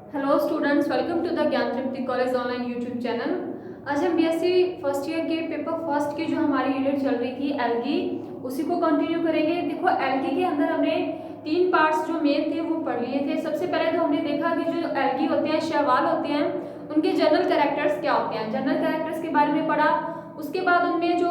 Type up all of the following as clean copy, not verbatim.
Hello students, welcome to the Gyan Tripti college online YouTube channel. आज हम BSc first year के paper first की जो हमारी यूनिट चल रही थी एल्गी, उसी को कंटिन्यू करेंगे। देखो एल्गी के अंदर हमने 3 पार्ट्स जो मेन थे वो पढ़ लिए थे। सबसे पहले तो हमने देखा कि जो एल्गी होते हैं, शैवाल होते हैं, उनके जनरल कैरेक्टर्स क्या होते हैं, जनरल कैरेक्टर्स के बारे में पढ़ा। उसके बाद उनमें जो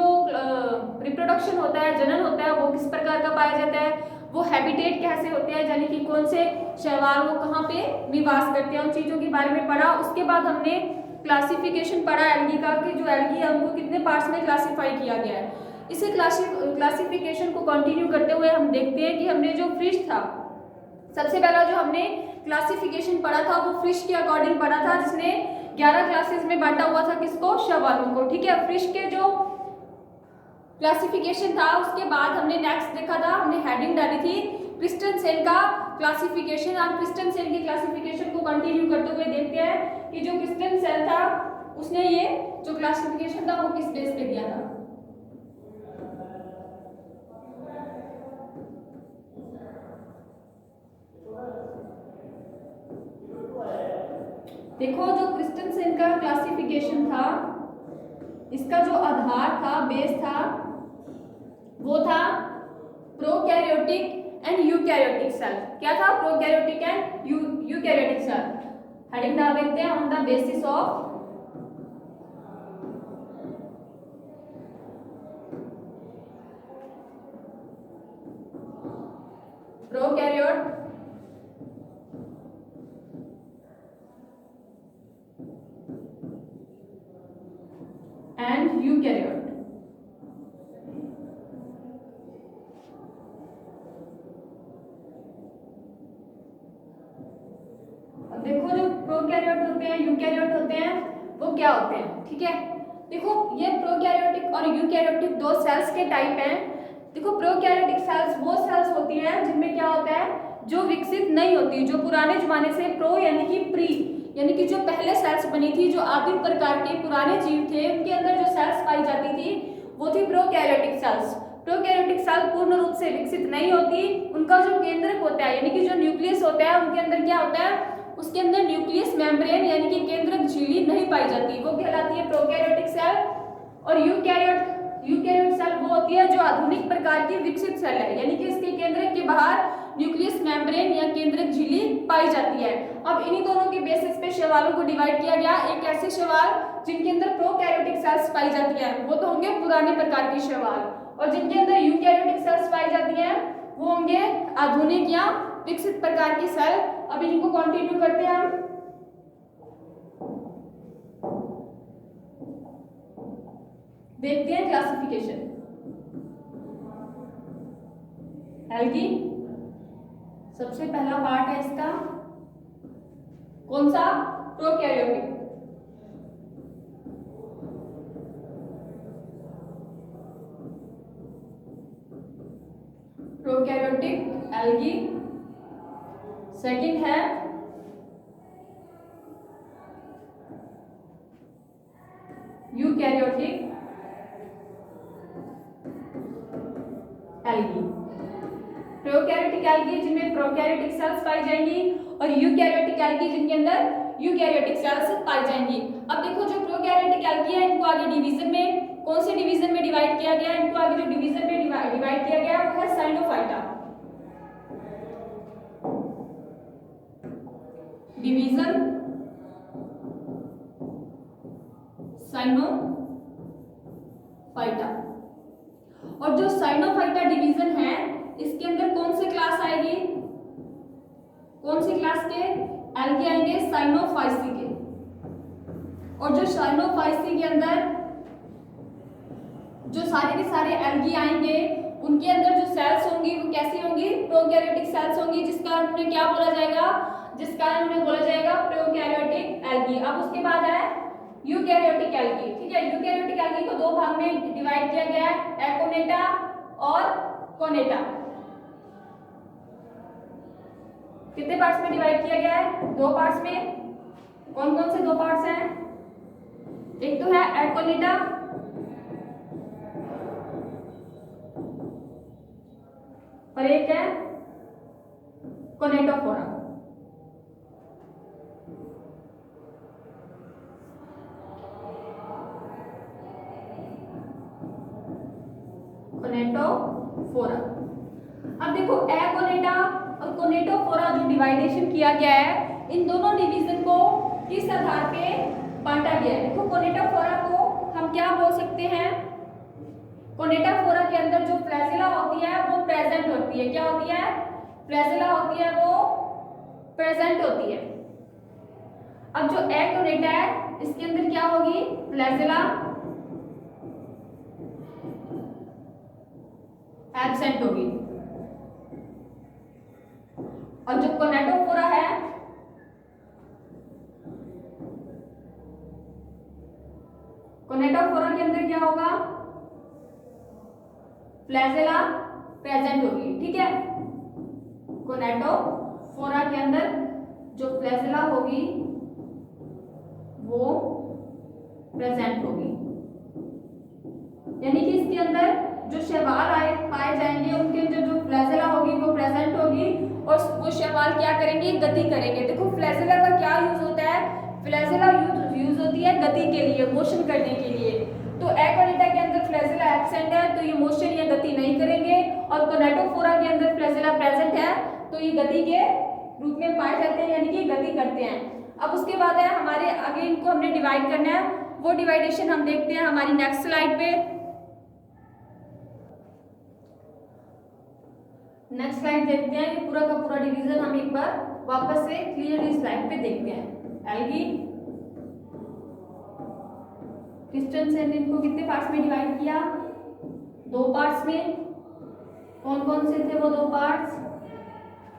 रिप्रोडक्शन होता है, जनन होता है, वो किस प्रकार का पाया जाता है, वो हैबिटेट कैसे होते हैं, यानी कि कौन से शैवाल वो कहाँ पे निवास करते हैं, उन चीज़ों के बारे में पढ़ा। उसके बाद हमने क्लासिफिकेशन पढ़ा एल्गी का, कि जो एल्गी है उनको कितने पार्ट्स में क्लासिफाई किया गया है। इसे क्लासिफिकेशन को कंटिन्यू करते हुए हम देखते हैं कि हमने जो फिश था, सबसे पहला जो हमने क्लासिफिकेशन पढ़ा था वो फिश के अकॉर्डिंग पढ़ा था, जिसने 11 क्लासेस में बांटा हुआ था किसको, शैवालों को। ठीक है, फिश के जो क्लासिफिकेशन था उसके बाद हमने नेक्स्ट देखा था, हमने हेडिंग डाली थी क्रिस्टनसेन का क्लासिफिकेशन। आप क्रिस्टनसेन की क्लासिफिकेशन को कंटिन्यू करते हुए देखते हैं कि जो क्रिस्टनसेन था उसने ये जो क्लासिफिकेशन था वो किस बेस पे दिया था। देखो जो क्रिस्टनसेन का क्लासिफिकेशन था, इसका जो आधार था, बेस था, वो था प्रोकैरियोटिक एंड यूकैरियोटिक सेल। क्या था? Prokaryotic and eukaryotic cell. Heading डाल देते हैं on the basis of prokaryote and eukaryote. देखो जो प्रोकैरियोट होते हैं, यूकैरियोट होते हैं, वो क्या होते हैं? ठीक है, देखो ये प्रोकैरियोटिक और यूकैरियोटिक दो सेल्स के टाइप हैं। देखो प्रोकैरियोटिक सेल्स वो सेल्स होती हैं जिनमें क्या होता है, जो विकसित नहीं होती, जो पुराने जमाने से प्रो यानी कि प्री यानी कि जो पहले सेल्स बनी थी, जो आदिम प्रकार के पुराने जीव थे, उनके अंदर जो सेल्स पाई जाती थी वो थी प्रोकैरियोटिक सेल्स। प्रोकैरियोटिक सेल पूर्ण रूप से विकसित नहीं होती, उनका जो केंद्रक होता है यानी कि जो न्यूक्लियस होता है, उनके अंदर क्या होता है, उसके अंदर न्यूक्लियस मेम्ब्रेन यानी कि केंद्रक झिल्ली नहीं पाई जाती, वो कहलाती है प्रोकैरियोटिक सेल। और यूकैरियोट सेल वो होती है जो आधुनिक प्रकार की विकसित सेल है, यानी कि इसके केंद्रक के बाहर न्यूक्लियस मेम्ब्रेन या केंद्रक झिल्ली पाई जाती है। अब इन्हीं दोनों के बेसिस पे शैवालों को डिवाइड किया गया। एक ऐसे शैवाल जिनके अंदर प्रोकैरियोटिक सेल्स पाई जाती है वो तो होंगे पुराने प्रकार के शैवाल, और जिनके अंदर यूकैरियोटिक सेल्स पाई जाती हैं वो होंगे आधुनिक या विकसित प्रकार की सेल। अब इनको कंटिन्यू करते हैं हम। देखते हैं क्लासिफिकेशन एल्गी। सबसे पहला पार्ट है इसका कौन सा, प्रोकैरियोटिक। Prokaryotic algae. सेकंड है यूकैरियोटिक एल्गी। प्रोकैरियोटिक एल्गी जिनमें प्रोकैरियोटिक सेल्स पाई जाएंगी, और यूकैरियोटिक एल्गी जिनके अंदर यूकैरियोटिक सेल्स पाई जाएंगी। अब देखो जो प्रोकैरियोटिक एल्गी है, इनको आगे डिवीजन में, कौन से डिवीजन में डिवाइड किया गया है, इनको आगे जो डिवीजन में डिवाइड किया गया है वो है साइनोफाइटा। डिवीजन साइनोफाइटा। और जो साइनोफाइटा डिवीजन है इसके अंदर कौन से क्लास आएगी, कौन सी क्लास के एल्गी आएंगे, साइनोफाइसी के। और जो साइनोफाइसी के अंदर जो सारे के सारे एल्गी आएंगे, उनके अंदर जो सेल्स होंगी वो कैसी होंगी, प्रोकैरियोटिक सेल्स होंगी, जिसका उन्हें क्या बोला जाएगा, जिसका उन्हें बोला जाएगा प्रोकैरियोटिक एल्गी। अब उसके बाद है यूकैरियोटिक एल्गी। ठीक है, यूकैरियोटिक एल्गी को दो भाग में डिवाइड किया गया है, एकोनेटा और कोनेटा। कितने पार्ट्स में डिवाइड किया गया है, 2 पार्ट्स में। कौन कौन से 2 पार्ट्स हैं, एक तो है एकोनेटा और एक है कोनेटोफोरा। कोनेटोफोरा। अब देखो एकोनेटा और कोनेटोफोरा जो डिवाइडेशन किया गया है, इन दोनों डिवीजन को किस आधार पे बांटा गया है? देखो कोनेटोफोरा को हम क्या बोल सकते हैं? कोनेटोफोरा के अंदर जो फ्लैजिला होती है वो प्रेजेंट होती है। क्या होती है? फ्लैजिला होती है, वो प्रेजेंट होती है। अब जो एकोनेटा है इसके अंदर क्या होगी? फ्लैजिला एब्सेंट होगी। और जो कोनेटोफोरा है कोनेटोफोरा के अंदर क्या होगा? फ्लैजिला प्रेजेंट होगी। ठीक है, कोनेटोफोरा के अंदर जो फ्लैजिला होगी वो प्रेजेंट होगी, यानी कि इसके अंदर जो शैवाल पाए जाएंगे उनके अंदर जो फ्लैजिला होगी वो प्रेजेंट होगी और वो शैवाल क्या करेंगे? गति करेंगे। देखो फ्लैजिला का क्या यूज होता है? फ्लैजिला यूज होती है गति के लिए, मोशन करने के लिए। तो एकोनेटा के अंदर फ्लैजिला एब्सेंट है तो ये मोशन या गति नहीं करेंगे, और कोनेटोफोरा के अंदर फ्लैजिला प्रेजेंट है तो ये गति के रूप में पाए जाते हैं, यानी कि गति करते हैं। अब उसके बाद है हमारे आगे इनको हमने डिवाइड करना है, वो डिवाइडेशन हम देखते हैं हमारी नेक्स्ट स्लाइड पे। नेक्स्ट स्लाइड देखते हैं, ये पूरा का पूरा डिवीजन हम एक बार वापस से क्लियरली स्लाइड पे देखते हैं। एल्गी क्रिस्टल से इनको कितने पार्ट्स में डिवाइड किया? 2 पार्ट्स में। कौन कौन से थे वो 2 parts?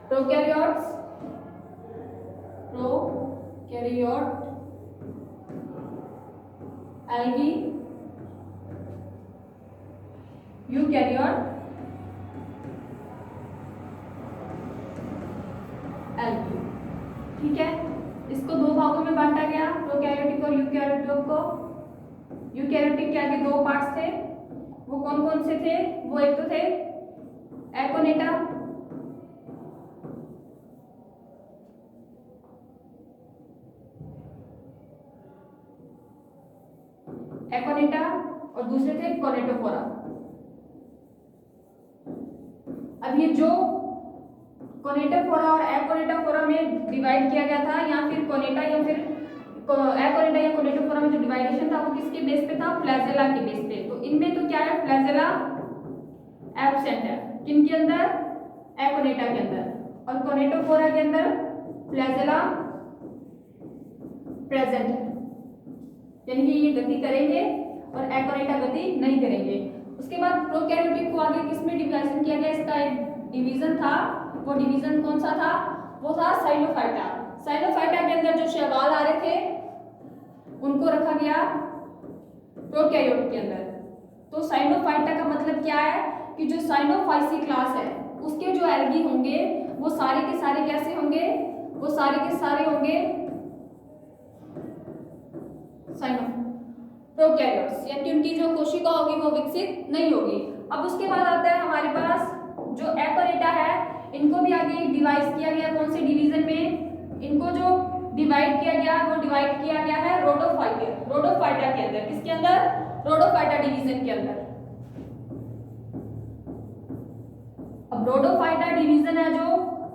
Prokaryotes, prokaryote, algae, eukaryote, algae. ठीक है, इसको 2 भागों में बांटा गया, प्रोकैरियोटिक और यूकैरियोटिक को। यूकैरियोटिक के आगे 2 पार्ट्स थे, वो कौन कौन से थे? वो एक तो थे एकोनेटा, एकोनेटा और दूसरे थे कोनेटोफोरा। अब ये जो कोनेटोफोरा और एकोनेटोफोरा में डिवाइड किया गया था, या फिर कोनेटा या फिर एकोनेटा या कोनेटोफोरा में जो डिवाइडेशन था वो किसके बेस पे था? फ्लैजिला के बेस पे। तो इनमें तो क्या है? फ्लैजिला एब्सेंट है। किनके अंदर? एकोनेटा के अंदर। और कोनेटोफोरा के अंदर फ्लैजिला प्रेजेंट है, यानी कि ये गति करेंगे और एकोनेटा गति नहीं करेंगे। उसके बाद प्रोकैरियोटिक को आगे किसमें डिवाइजन किया गया? इसका एक डिवीजन था, वो डिवीजन कौन सा था? वो था साइनोफाइटा। साइनोफाइटा के अंदर जो शैवाल आ रहे थे उनको रखा गया प्रोकैरियोट के अंदर। तो साइनोफाइटा का मतलब क्या है? कि जो साइनोफाइसी क्लास है उसके जो एल्गी होंगे वो सारे के सारे कैसे होंगे? वो सारे के सारे होंगे प्रोकैरियोट्स, यानी कि उनकी जो कोशिका होगी वो विकसित नहीं होगी। अब उसके बाद आता है हमारे पास जो एकोनेटा है, इनको भी आगे डिवाइड किया गया। कौन से डिवीजन में? इनको जो डिवाइड किया गया वो डिवाइड किया गया है रोडोफाइटा के अंदर। किसके अंदर? रोडोफाइटा डिवीजन के अंदर। अब रोडोफाइटा डिवीजन है जो,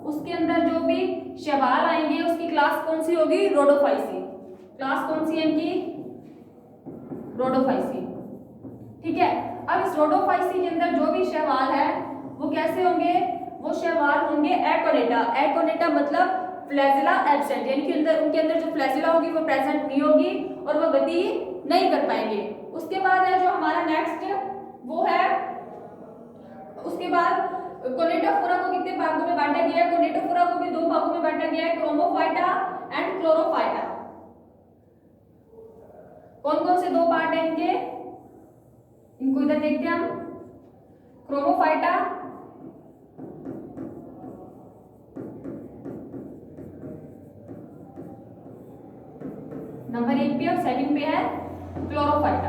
उसके अंदर जो भी शैवाल आएंगे उसकी क्लास कौन सी होगी? रोडोफाइसी। क्लास कौन सी है इनकी? रोडोफाइसी। ठीक है, अब इस रोडोफाइसी के अंदर जो भी शैवाल है वो कैसे होंगे? वो शैवाल होंगे एकोनेटा। एकोनेटा मतलब फ्लैजिला एब्सेंट, यानी कि उनके अंदर जो फ्लैजिला होगी वो प्रेजेंट नहीं होगी और वो गति नहीं कर पाएंगे। उसके बाद है जो हमारा नेक्स्ट वो है, उसके बाद कोनेटोफोरा को कितने भागों में बांटा गया है? कोनेटोफोरा को भी 2 भागों में बांटा गया है, क्रोमोफाइटा एंड क्लोरोफाइटा। कौन कौन से 2 पार्ट है इनके? इनको इधर देखते हैं हम। क्रोमोफाइटा नंबर 1 पे और सेकंड पे है क्लोरोफाइटा।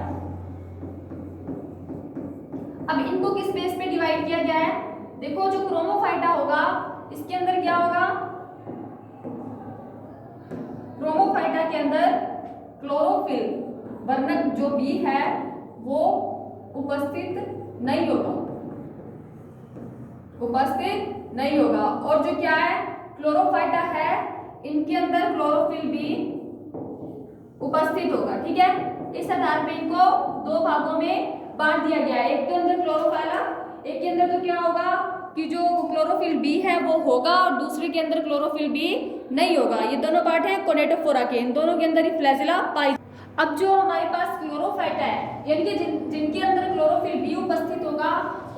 अब इनको किस बेस पे डिवाइड किया गया है? देखो जो क्रोमोफाइटा होगा इसके अंदर क्या होगा? क्रोमोफाइटा के अंदर क्लोरोफिल वर्णक जो बी है वो उपस्थित नहीं होगा। उपस्थित नहीं होगा। और जो क्या है क्लोरोफाइटा है, इनके अंदर क्लोरोफिल भी उपस्थित होगा। ठीक है, इस आधार पे इनको दो भागों में बांट दिया गया है, एक के अंदर क्लोरोफाइला, एक के अंदर तो क्या होगा कि जो क्लोरोफिल बी है वो होगा और दूसरे के अंदर क्लोरोफिल बी नहीं होगा। ये दोनों पार्ट हैं कोनेटोफोरा के, इन दोनों के अंदर ही फ्लैजिला पाई। अब जो हमारे पास क्लोरोफाइटा है यानी कि जिनके अंदर क्लोरोफिल बी उपस्थित होगा,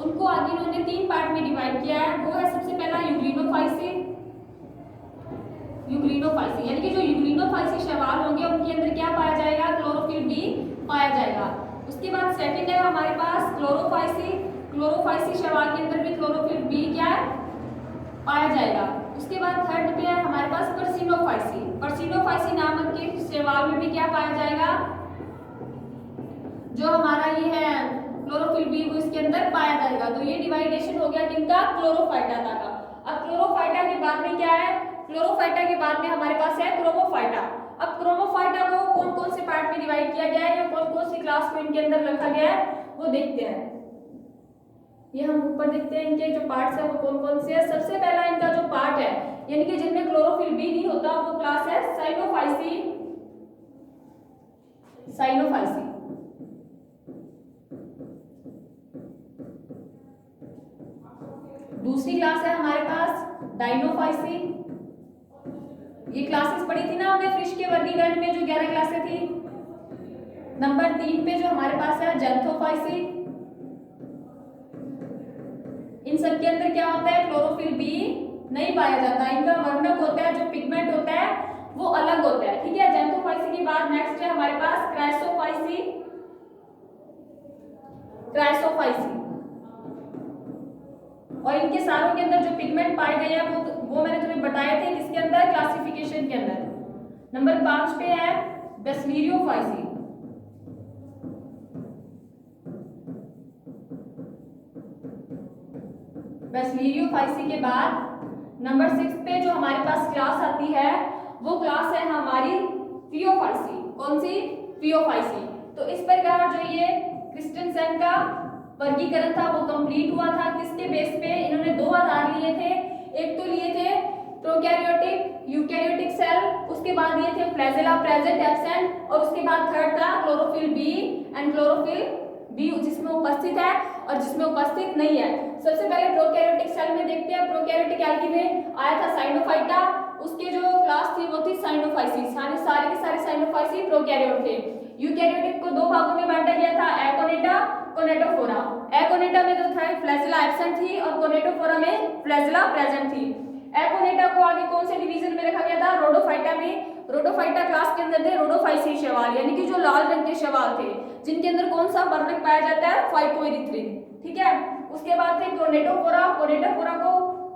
उनको आगे इन्होंने तीन पार्ट में डिवाइड किया है। वो है सबसे पहला यूग्लिनोफाइसी, यूग्लिनोफाइसी यानी कि जो यूग्लिनोफाइसी शैवाल होंगे उनके अंदर क्या पाया जाएगा, क्लोरोफिल बी पाया जाएगा। उसके बाद सेकंड है हमारे पास क्लोरोफाइसी, क्लोरोफाइसी शैवाल के अंदर भी क्लोरोफिल बी क्या है पाया जाएगा। उसके बाद थर्ड पे है हमारे पास पर्सिनोफाइसी, पर्सिनोफाइसी नामक के शैवाल में भी क्या पाया जाएगा, जो हमारा ये है क्लोरोफिल बी वो इसके अंदर पाया जाएगा। तो ये डिवाइडेशन हो गया किनका, क्लोरोफाइटा का। अब क्लोरोफाइटा के बाद में क्या है, क्लोरोफाइटा के बाद में हमारे पास है क्रोमोफाइटा। अब क्रोमोफाइटा को कौन कौन से पार्ट में डिवाइड किया गया है या कौन कौन सी क्लास में इनके अंदर रखा गया है वो देखते हैं। ये हम ऊपर देखते हैं इनके जो पार्ट्स है वो कौन कौन से है। सबसे पहला इनका जो पार्ट है यानी कि जिनमें क्लोरोफिल बी नहीं होता वो क्लास है साइनोफाइसी, साइनोफाइसी। दूसरी क्लास है हमारे पास डाइनोफाइसी। ये क्लासेस पढ़ी थी ना हमने फिश के वर्गीकरण में, जो 11 क्लासें थी। नंबर 3 पे जो हमारे पास है जैंथोफाइसी। इन सब के अंदर क्या होता है, क्लोरोफिल बी नहीं पाया जाता, इनका वर्णक होता है, जो पिगमेंट होता है वो अलग होता है। ठीक है, जैंथोफाइसी के बाद नेक्स्ट है हमारे पास क्राइसोफाइसी, क्राइसोफाइसी। और इनके सारों के अंदर जो पिगमेंट पाए गए हैं वो मैंने तुम्हें बताए थे किसके अंदर, क्लासिफिकेशन के अंदर। नंबर 5 पे है बेसिलियोफाइसी। बेसिलियोफाइसी के बाद नंबर 6 पे जो हमारे पास क्लास आती है वो क्लास है हमारी फियोफाइसी। कौन सी, फियोफाइसी। तो इस प्रकार जो ये क्रिस्टेंसन का वर्गीकरण था वो कंप्लीट हुआ था। किसके बेस पे, इन्होंने दो आधार लिए थे, एक तो लिए थे प्रोकैरियोटिक यूकैरियोटिक सेल, उसके बाद लिए थे फ्लैजेला प्रेजेंट एब्सेंट, और उसके बाद थर्ड था chlorophyll B and chlorophyll B जिसमें उपस्थित है और जिसमें उपस्थित नहीं है। सबसे पहले प्रोकैरियोटिक सेल में देखते हैं। प्रोकैरियोटिक एल्गी में आया था साइनोफाइटा, उसके जो क्लास थी वो थी साइनोफाइसी। सारे के सारे साइनोफाइसी प्रोकैरियोट थे। यूकैरियोटिक को दो भागों में बांटा गया था, एकोनेटा कोनेटोफोरा। एकोनेटा में जो था फ्लैजिला एब्सेंट थी और कोनेटोफोरा में फ्लैजिला प्रेजेंट थी। एकोनेटा को आगे कौन से डिवीजन में रखा गया था, रोडोफाइटा में। रोडोफाइटा क्लास के अंदर थे रोडोफाइसी शैवाल यानी कि जो लाल रंग के शैवाल थे, जिनके अंदर कौन सा वर्णक पाया जाता है, फाइकोइरिथ्रिन। ठीक है, उसके बाद थे कोनेटोफोरा। कोनेटोफोरा को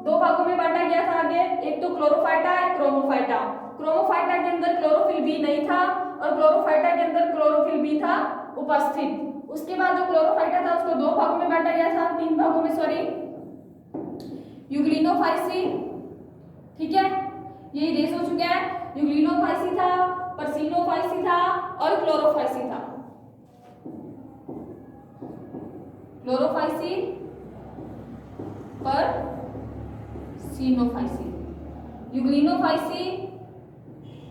दो भागों में बांटा गया था आगे, एक तो क्लोरोफाइटा एक क्रोमोफाइटा। क्रोमोफाइटा के अंदर क्लोरोफिल बी नहीं था और क्लोरोफाइटा के अंदर क्लोरोफिल बी था उपस्थित। उसके बाद जो क्लोरोफाइटा था उसको दो भागों में बांटा गया था, तीन भागों में सॉरी, यूग्लिनोफाइसी। ठीक है, ये इरेज हो चुका है। यूग्लिनोफाइसी था, पर्सिनोफाइसी था और क्लोरोफाइसी था। Chlorophyceae, Prasinophyceae, Euglenophyceae,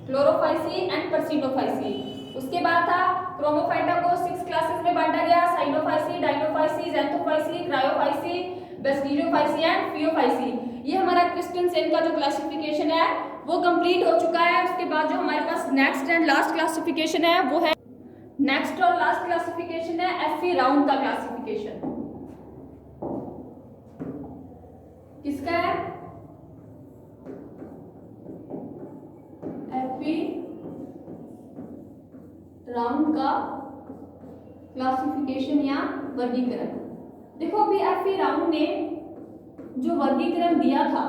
Chlorophyceae and Prasinophyceae. उसके बाद था क्रोमोफाइटा को 6 क्लासेस में बांटा गया, साइनोफाइसी, डाइनोफाइसी, ज़ैंथोफाइसी, क्रायोफाइसी, बेसिलियोफाइसी एंड फियोफाइसी। ये हमारा क्रिस्टेंसन का जो क्लासिफिकेशन है वो कंप्लीट हो चुका है। उसके बाद जो हमारे पास नेक्स्ट एंड लास्ट क्लासिफिकेशन है वो है, नेक्स्ट और लास्ट क्लासिफिकेशन है एफी राउंड का क्लासिफिकेशन। किसका है, एफी राउंड का क्लासिफिकेशन या वर्गीकरण। देखो अभी एफी राउंड ने जो वर्गीकरण दिया था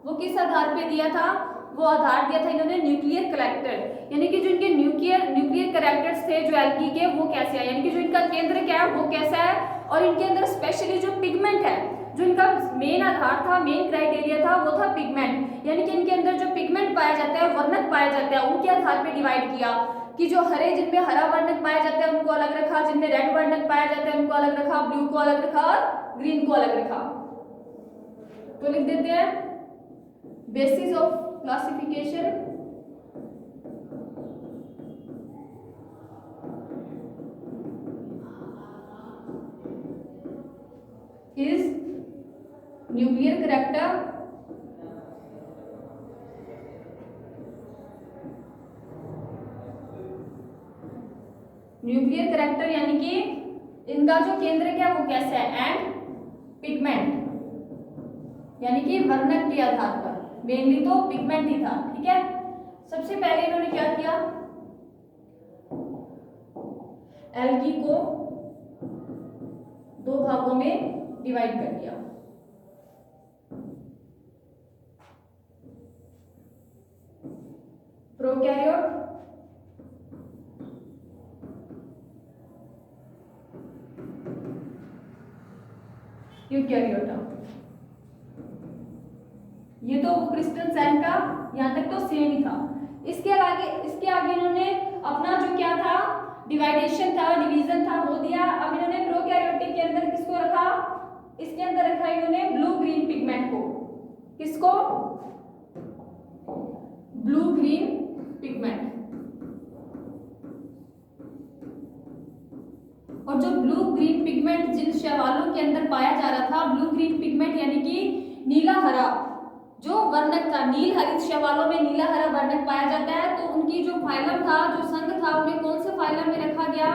वो किस आधार पे दिया था, वो आधार दिया था इन्होंने न्यूक्लियर कैरेक्टर, यानी कि जो इनके न्यूक्लियर कैरेक्टर्स थे जो एल्गी के वो कैसे है, यानी कि जो इनका केंद्र क्या है वो कैसा है, और इनके अंदर स्पेशली जो पिगमेंट है, जो इनका मेन आधार था, मेन क्राइटेरिया था वो था पिगमेंट, यानी कि इनके अंदर जो पिगमेंट पाया जाता है, वर्णक पाया जाता है, उनके आधार पे डिवाइड किया कि जो हरे जिनमें हरा वर्णक पाया जाता है उनको अलग रखा, जिनमें रेड वर्णक पाया जाता है उनको अलग रखा, ब्लू को अलग रखा और ग्रीन को अलग रखा। तो लिख देते हैं basis of classification is nuclear character यानी कि इनका जो केंद्र क्या वो कैसा है, एंड पिगमेंट यानी कि वर्णक के आधार पर, मेनली तो पिगमेंट ही था। ठीक है, सबसे पहले इन्होंने क्या किया, एल्गी को दो भागों में डिवाइड कर दिया। Prokaryote Eukaryota. ये तो वो क्रिस्टल सेल का यहां तक तो सेम ही था। इसके आगे इन्होंने अपना जो क्या था डिवाइडेशन था, डिवीजन था वो दिया। अब इन्होंने प्रोकैरियोटिक के अंदर किसको रखा, इसके अंदर रखा इन्होंने ब्लू ग्रीन पिगमेंट को। किसको, ब्लू ग्रीन पिगमेंट। और जो ब्लू ग्रीन पिगमेंट जिन शैवालों के अंदर पाया जा रहा था, ब्लू ग्रीन पिगमेंट यानी कि नीला हरा जो वर्णक था, नील हरित शैवालों में नीला हरा वर्णक पाया जाता है। तो उनकी जो फाइलम था, जो संघ था, उन्हें कौन से फाइलम में रखा गया,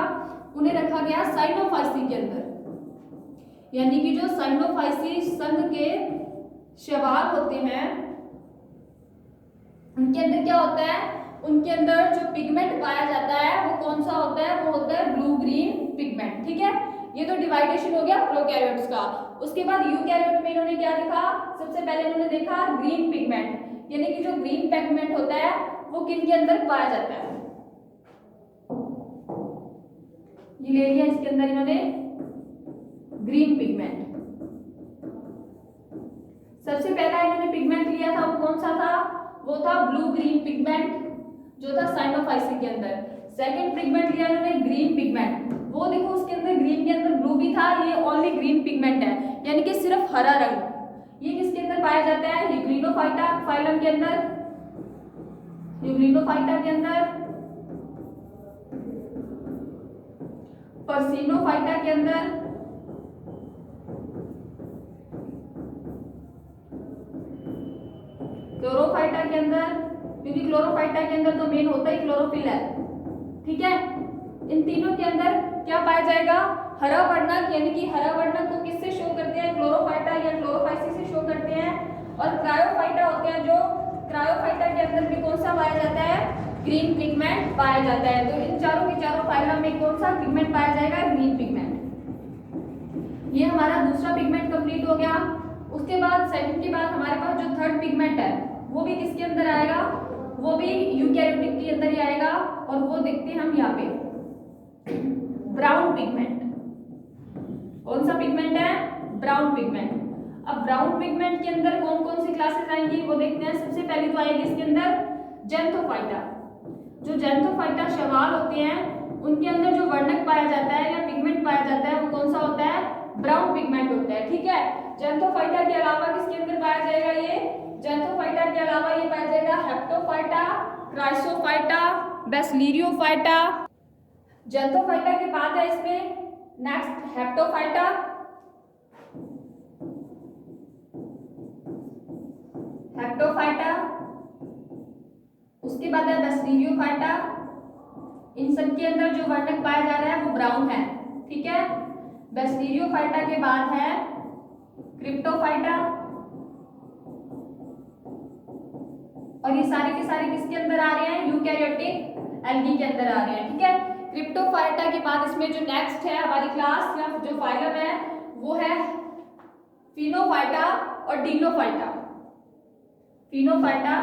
उन्हें रखा गया साइनोफाइसी के अंदर। यानी कि जो साइनोफाइसी संघ के शैवाल होते हैं उनके अंदर क्या होता है, उनके अंदर जो पिगमेंट पाया जाता है वो कौन सा होता है, वो होता है ब्लू ग्रीन पिगमेंट। ठीक है, ये तो डिवाइडेशन हो गया प्रोकैरियोट्स का। उसके बाद यूकैरियोट में इन्होंने क्या देखा, सबसे पहले इन्होंने देखा ग्रीन पिगमेंट, यानी कि जो ग्रीन पिगमेंट होता है वो किन के अंदर पाया जाता है। ये ले लिया, इसके अंदर इन्होंने ग्रीन पिगमेंट। सबसे पहला इन्होंने पिगमेंट लिया था वो कौन सा था, वो था ब्लू ग्रीन पिगमेंट जो था साइनोफाइसी के अंदर। सेकंड पिगमेंट लिया इन्होंने ग्रीन पिगमेंट, वो देखो उसके अंदर ग्रीन के अंदर ब्लू भी था, ये ओनली ग्रीन पिगमेंट है यानी कि सिर्फ हरा रंग। ये किसके अंदर पाया जाता है, यूग्लिनोफाइटा फाइलम के अंदर, यूग्लिनोफाइटा के अंदर, पर्सिनोफाइटा के अंदर, क्लोरोफाइटा के अंदर, क्योंकि क्लोरोफाइटा के अंदर तो मेन होता ही क्लोरोफिल है। ठीक है, इन तीनों के अंदर क्या पाया जाएगा, हरा वर्णक, यानी कि हरा वर्णक को किससे शो करते हैं, क्लोरोफाइटा या क्लोरोफाइसी से शो करते हैं। और क्रायोफाइटा होते हैं, जो क्रायोफाइटा के अंदर भी कौन सा पाया जाता है, ग्रीन पिगमेंट पाया जाता है। तो इन चारों के चारों फाइलम में कौन सा पिगमेंट पाया जाएगा, ग्रीन पिगमेंट। ये हमारा दूसरा पिगमेंट कंप्लीट हो गया। उसके बाद सेकंड के बाद हमारे पास जो थर्ड पिगमेंट है वो भी किसके अंदर आएगा, वो भी यूकैरियोटिक के अंदर ही आएगा। और वो देखते हैं हम यहाँ पे ब्राउन पिगमेंट। कौन सा पिगमेंट है, ब्राउन पिगमेंट। अब ब्राउन पिगमेंट के अंदर कौन कौन सी क्लासेस आएंगी वो देखते हैं। सबसे पहले तो आएगी इसके अंदर जेंथोफाइटा। जो जेंथोफाइटा शैवाल होते हैं उनके अंदर जो वर्णक पाया जाता है या पिगमेंट पाया जाता है वो कौन सा होता है, ब्राउन पिगमेंट होता है। ठीक है, जेंथोफाइटा के अलावा किसके अंदर पाया जाएगा, ये जेंथोफाइटा के अलावा ये पाया जाएगा हेप्टोफाइटा, क्राइसोफाइटा, बेसिलियोफाइटा। जेंथोफाइटा के बाद है इसमें नेक्स्ट हेप्टोफाइटा, उसके बाद है बेसिलियोफाइटा। इन सब के अंदर जो वर्णक पाया जा रहा है वो ब्राउन है। ठीक है, बेसिलियोफाइटा के बाद है क्रिप्टोफाइटा। और ये सारे के सारे किसके अंदर आ रहे हैं, यूकैरियोटिक एल्गी के अंदर आ रहे हैं। ठीक है, क्रिप्टोफाइटा के बाद इसमें जो नेक्स्ट है हमारी क्लास या जो फाइलम है वो है फिनोफाइटा और डिनोफाइटा। फिनोफाइटा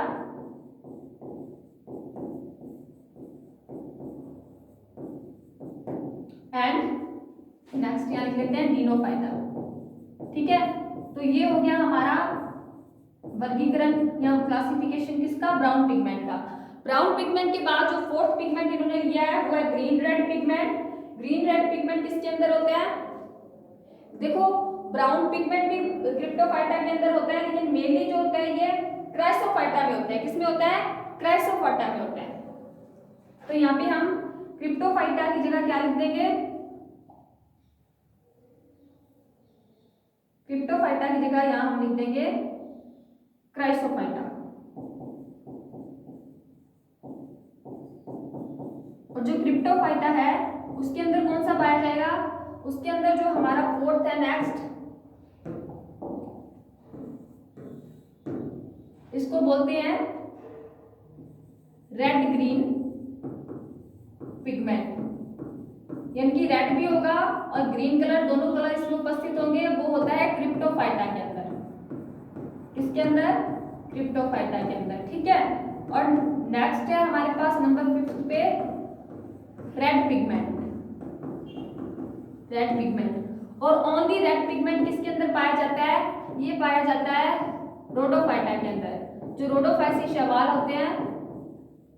एंड नेक्स्ट यहाँ लिख लेते हैं डिनोफाइटा। ठीक है, तो ये हो गया हमारा वर्गीकरण या क्लासिफिकेशन किसका, ब्राउन पिगमेंट का। ब्राउन पिगमेंट के बाद जो फोर्थ पिगमेंट इन्होंने लिया है वो है green red pigment. Green red pigment किसके अंदर होता है, देखो ब्राउन पिगमेंट भी क्रिप्टोफाइटा के अंदर होता है, लेकिन मेनली जो होता है ये क्राइसोफाइटा में होता है। किसमें होता है? क्राइसोफाइटा में होता है। तो यहाँ पे हम क्रिप्टोफाइटा की जगह क्या लिख देंगे? क्रिप्टोफाइटा की जगह यहाँ हम लिख देंगे क्राइसोफाइटा। और जो क्रिप्टोफाइटा है उसके अंदर कौन सा पाया जाएगा? उसके अंदर जो हमारा फोर्थ है नेक्स्ट, इसको बोलते हैं रेड ग्रीन पिगमेंट, यानी कि रेड भी होगा और ग्रीन कलर, दोनों कलर इसमें उपस्थित होंगे। वो होता है क्रिप्टोफाइटा के अंदर। किसके अंदर? क्रिप्टोफाइटा के अंदर, ठीक है। और नेक्स्ट है हमारे पास नंबर 5 पे रेड पिगमेंट। रेड पिगमेंट और ओनली रेड पिगमेंट किसके अंदर पाया जाता है? ये पाया जाता है रोडोफाइटा के अंदर। जो रोडोफाइसी शैवाल होते हैं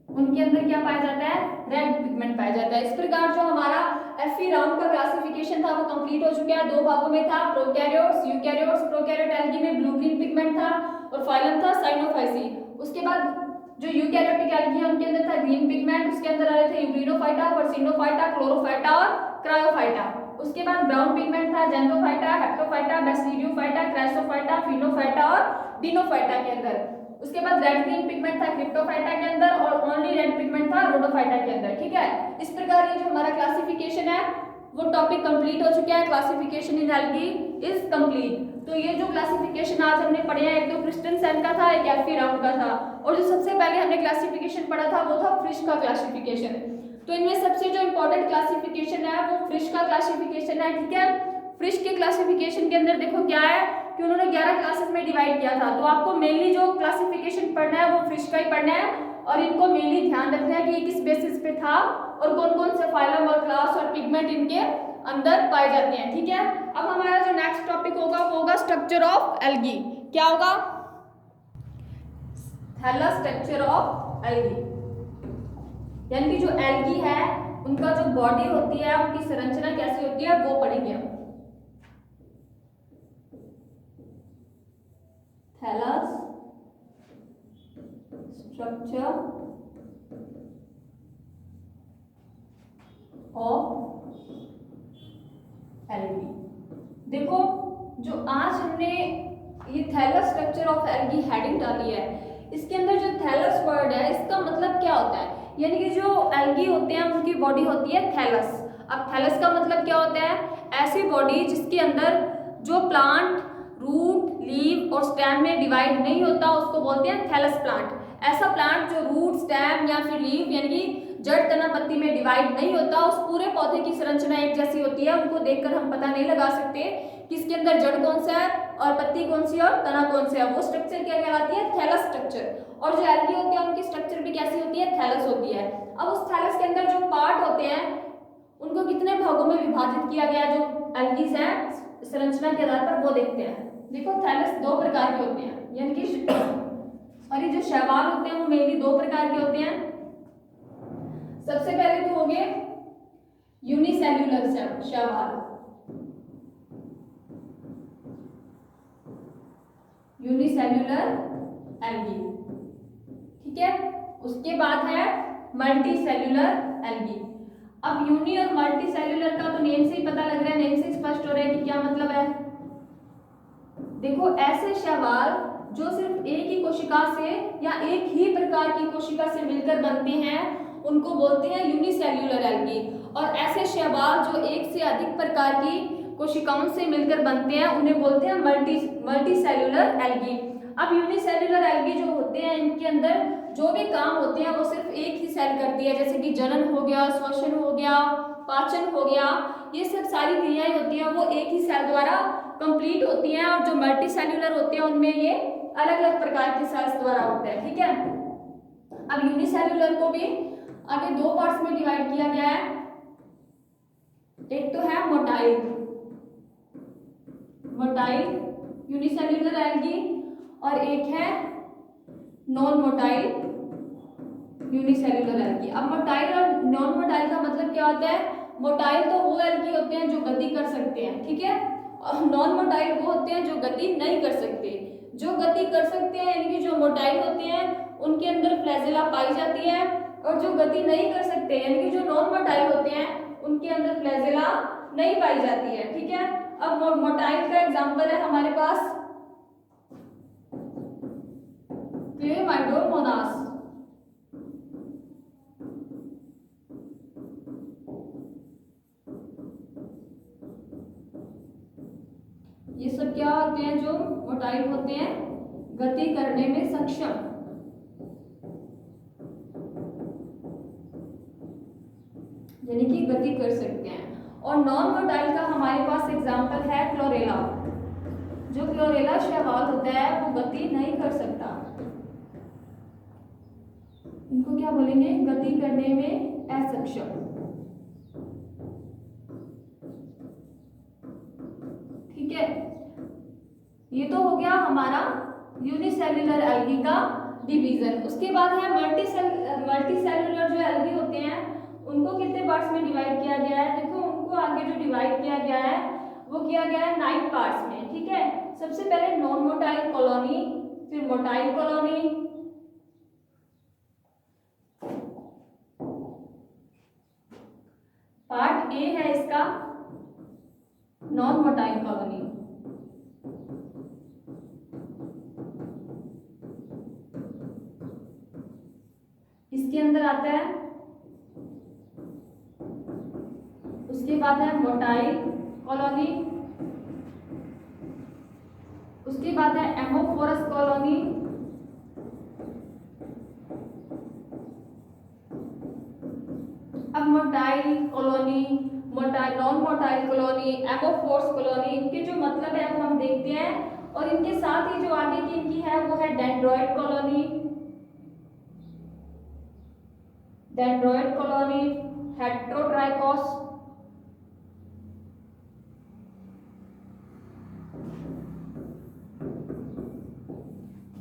उनके अंदर क्या पाया जाता है? रेड पिगमेंट पाया जाता है। इस प्रकार जो हमारा एफई राउंड का क्लासिफिकेशन था वो कंप्लीट हो चुका है। 2 भागों में था, प्रोकैरियोट्स, यूकैरियोट्स। प्रोकैरियोट एल्गी में ब्लू ग्रीन पिगमेंट था और फाइलम था साइनोफाइसी। उसके बाद जो यूकैरियोटिक एल्गी है उनके अंदर था ग्रीन पिगमेंट, उसके अंदर आ रहे थे यूग्लिनोफाइटा, पर्सिनोफाइटा, क्लोरोफाइटा और क्रायोफाइटा। उसके बाद ब्राउन पिगमेंट था जेंथोफाइटा, हेप्टोफाइटा, बेसिडियोफाइटा, क्राइसोफाइटा, फिनोफाइटा और डिनोफाइटा के अंदर। उसके बाद रेड ग्रीन पिगमेंट था क्रिप्टोफाइटा के अंदर और ओनली रेड पिगमेंट था रोडोफाइटा के अंदर, ठीक है। इस प्रकार ये जो हमारा क्लासिफिकेशन है वो टॉपिक कंप्लीट हो चुका है। Classification in algae is complete. तो ये जो क्लासिफिकेशन आज हमने पढ़े हैं, एक तो क्रिस्टेनसेन का था, एक एफई राउंड का था, और जो सबसे पहले हमने क्लासिफिकेशन पढ़ा था वो था फ्रिश का क्लासिफिकेशन। तो इनमें सबसे जो इम्पोर्टेंट क्लासिफिकेशन है वो फ्रिश का क्लासिफिकेशन है, ठीक है। फ्रिश के क्लासिफिकेशन के अंदर देखो क्या है कि उन्होंने 11 क्लासेस में डिवाइड किया था। तो आपको मेनली जो क्लासिफिकेशन पढ़ना है वो फ्रिश का ही पढ़ना है और इनको मेनली ध्यान रखना है कि ये किस बेसिस पे था और कौन कौन से फाइलम और क्लास और पिगमेंट इनके अंदर पाए जाते हैं, ठीक है। अब हमारा जो नेक्स्ट टॉपिक होगा वो होगा स्ट्रक्चर ऑफ एल्गी। क्या होगा? थैलस स्ट्रक्चर ऑफ एल्गी, यानी कि जो एल्गी है उनका जो बॉडी होती है उनकी संरचना कैसी होती है वो पढ़ेंगे हम। Thallus structure of algae. देखो जो आज हमने ये thallus structure of algae heading डाली है, इसके अंदर जो थैलस वर्ड है इसका मतलब क्या होता है? यानी कि जो एल्गी होते हैं उनकी बॉडी होती है थैलस। अब थैलस का मतलब क्या होता है? ऐसी बॉडी जिसके अंदर जो प्लांट रूट, लीव और स्टेम में डिवाइड नहीं होता उसको बोलते हैं थैलस प्लांट। ऐसा प्लांट जो रूट, स्टेम या फिर लीव यानी कि जड़, तना, पत्ती में डिवाइड नहीं होता, उस पूरे पौधे की संरचना एक जैसी होती है। उनको देखकर हम पता नहीं लगा सकते कि इसके अंदर जड़ कौन सा है और पत्ती कौन सी है और तना कौन सा है। वो स्ट्रक्चर क्या कहलाती है? Thallus structure. और जो एल्गी होती है उनकी स्ट्रक्चर भी कैसी होती है? थैलस होती है। अब उस थैलस के अंदर जो पार्ट होते हैं उनको कितने भागों में विभाजित किया गया जो एल्गीज है संरचना के आधार पर वो देखते हैं। देखो थैलस 2 प्रकार के होते हैं, यानी कि और ये जो शैवाल होते हैं वो मेनली 2 प्रकार के होते हैं। सबसे पहले तो हो गए यूनिसेल्यूलर शैवाल, यूनिसेल्यूलर एल्गी, ठीक है। उसके बाद है मल्टी सेल्यूलर एल्गी। अब यूनि और मल्टी सेल्यूलर का तो नेम से ही पता लग रहा है, नेम से स्पष्ट हो रहा है कि क्या मतलब है। देखो ऐसे शैवाल जो सिर्फ एक ही कोशिका से या एक ही प्रकार की कोशिका से मिलकर बनते हैं उनको बोलते हैं यूनिसेल्यूलर एल्गी। और ऐसे शैवाल जो एक से अधिक प्रकार की कोशिकाओं से मिलकर बनते हैं उन्हें बोलते हैं मल्टी सेल्यूलर एल्गी। अब यूनिसेल्यूलर एल्गी जो होते हैं इनके अंदर जो भी काम होते हैं वो सिर्फ एक ही सेल करती है, जैसे कि जनन हो गया, श्वसन हो गया, पाचन हो गया, ये सब सारी क्रियाएं होती हैं वो एक ही सेल द्वारा कंप्लीट होती हैं। और जो मल्टी सेल्यूलर होते हैं उनमें ये अलग अलग प्रकार के सेल्स द्वारा होते हैं, ठीक है। अब यूनिसेल्यूलर को भी आगे 2 पार्ट्स में डिवाइड किया गया है। एक तो है मोटाइल यूनिसेल्यूलर एल्गी और एक है नॉन मोटाइल यूनिसेल्यूलर एल्गी। अब मोटाइल और नॉन मोटाइल का मतलब क्या होता है? मोटाइल तो वो एल्गी होते हैं जो गति कर सकते हैं, ठीक है, नॉन मोटाइल वो होते हैं जो गति नहीं कर सकते। जो गति कर सकते हैं यानी कि जो मोटाइल होते हैं उनके अंदर फ्लैजेला पाई जाती है, और जो गति नहीं कर सकते यानी कि जो नॉन मोटाइल होते हैं उनके अंदर फ्लैजेला नहीं पाई जाती है। ठीक है, अब मोटाइल का एग्जांपल है हमारे पास क्लेमाइडोमोनास। ये सब क्या होते हैं, जो मोटाइल होते हैं गति करने में सक्षम। यानी कि गति कर सकते हैं। और नॉन मोटाइल का हमारे पास एग्जांपल है क्लोरेला। जो क्लोरेला शैवाल होता है वो गति नहीं कर सकता। इनको क्या बोलेंगे, गति करने में असक्षम। ठीक है, ये तो हो गया हमारा यूनिसेल्युलर एल्गी का डिवीजन। उसके बाद है मल्टीसेल्युलर जो एल्गी होते हैं उनको कितने पार्ट्स में डिवाइड किया गया है। देखो उनको आगे जो डिवाइड किया गया है वो किया गया है 9 पार्ट्स में। ठीक है, सबसे पहले नॉन मोटाइल कॉलोनी, फिर मोटाइल कॉलोनी, पार्ट ए है इसका नॉन मोटाइल कॉलोनी। इसके अंदर आता है, उसके बाद है मोटाइल कॉलोनी, उसके बाद है एमोफोरस कॉलोनी, अब motile colony, non motile colony, amorphous colony, इनके जो मतलब है वो हम देखते हैं। और इनके साथ ही जो आगे की इनकी है वो है dendroid colony, dendroid colony, heterotrichous,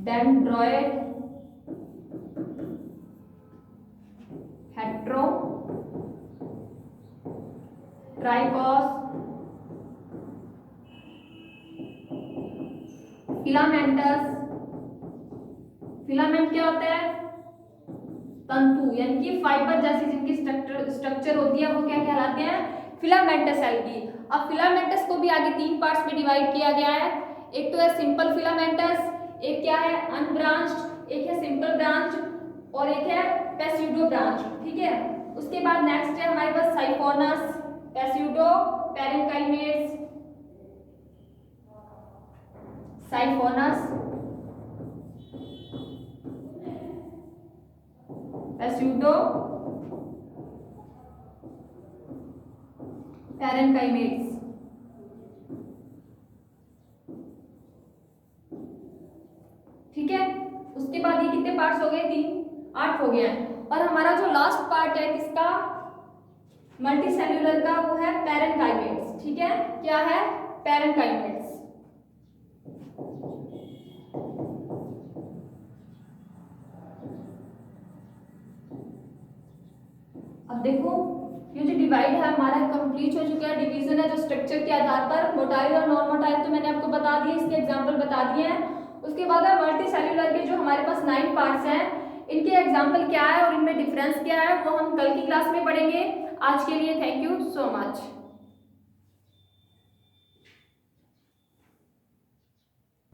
dendroid, heterotrichous, filamentous. Filament क्या होता है, तंतु यानी कि फाइबर जैसी जिनकी स्ट्रक्चर होती है वो क्या कहलाते हैं, फिलामेंटस एल्गी। अब फिलामेंटस को भी आगे 3 पार्ट्स में डिवाइड किया गया है। एक तो है सिंपल फिलामेंटस, एक क्या है अनब्रांच्ड, एक है सिंपल ब्रांच, और एक है पेस्यूडो ब्रांच। ठीक है, उसके बाद नेक्स्ट है हमारे पास साइफोनस, पेस्यूडो, पैरेंकाइमेट्स, साइफोनस, पेस्यूडो, पैरेंकाइमेट्स। ठीक है, उसके बाद ये कितने पार्ट्स हो गए, 3, 8 हो गया है। और हमारा जो लास्ट पार्ट है किसका, मल्टीसेल्युलर का, वो है पैरेंकाइमेट्स। ठीक है, क्या है, पैरेंकाइमेट्स। अब देखो ये जो डिवाइड है हमारा कंप्लीट हो चुका है, डिवीजन है जो स्ट्रक्चर के आधार पर, मोटाइल और नॉन मोटाइल तो मैंने आपको बता दिए, इसके एग्जांपल बता दिए हैं। उसके बाद है मल्टीसेल्युलर के जो हमारे पास 9 पार्ट्स हैं, इनके एग्जांपल क्या है और इनमें डिफरेंस क्या है वो हम कल की क्लास में पढ़ेंगे। आज के लिए थैंक यू सो मच।